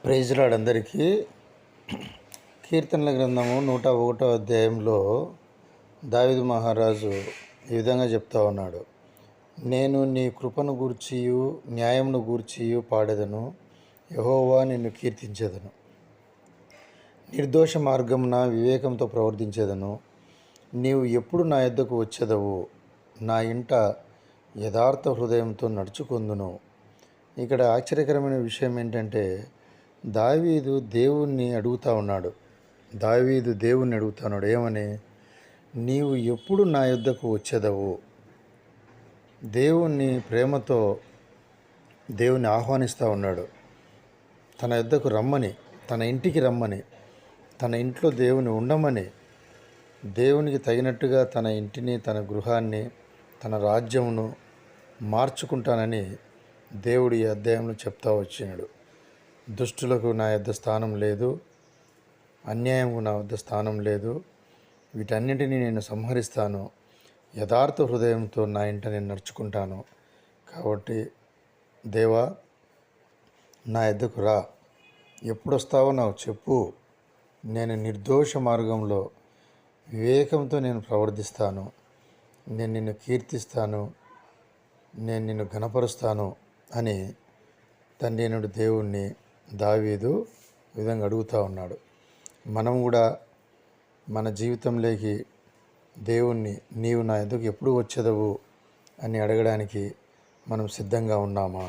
Praise lord అందరికీ. కీర్తనల గ్రంథము 101వ అధ్యాయంలో దావీదు మహారాజు ఈ విధంగా చెప్తా ఉన్నాడు. నేను నీ కృపను గూర్చియు న్యాయమును గూర్చియు పాడెదను, యెహోవా నిన్ను కీర్తించెదను. నిర్దోష మార్గమున వివేకంతో ప్రవర్తించెదను. నీవు ఎప్పుడు నా యొద్దకు వచ్చెదవు? నా ఇంట యథార్థ హృదయంతో నడుచుకొందును. ఇక్కడ ఆశ్చర్యకరమైన విషయం ఏంటంటే, దావీదు దేవుణ్ణి అడుగుతా ఉన్నాడు. ఏమని? నీవు ఎప్పుడు నా యొద్దకు వచ్చేదవు? దేవుణ్ణి ప్రేమతో దేవుని ఆహ్వానిస్తూ ఉన్నాడు. తన యొద్దకు రమ్మని, తన ఇంటికి రమ్మని, తన ఇంట్లో దేవుని ఉండమని, దేవునికి తగినట్టుగా తన ఇంటిని, తన గృహాన్ని, తన రాజ్యమును మార్చుకుంటానని దేవుడు ఈ అధ్యాయంలో చెప్తా వచ్చినాడు. దుష్టులకు నా యొద్ద స్థానం లేదు, అన్యాయంకు నా వద్ద స్థానం లేదు, వీటన్నిటినీ నేను సంహరిస్తాను, యథార్థ హృదయంతో నా ఇంట నేను నడుచుకుంటాను. కాబట్టి దేవా, నా యొద్దకు రా, ఎప్పుడు వస్తావో నాకు చెప్పు. నేను నిర్దోష మార్గంలో వివేకంతో నేను ప్రవర్తిస్తాను, నేను నిన్ను కీర్తిస్తాను, నేను నిన్ను ఘనపరుస్తాను అని తండ్రి అయిన దేవుణ్ణి దావీదు ఈ విధంగా అడుగుతూ ఉన్నాడు. మనం కూడా మన జీవితంలోకి దేవుణ్ణి నీవు నా యొద్దకు ఎప్పుడు వచ్చేదవు అని అడగడానికి మనం సిద్ధంగా ఉన్నామా?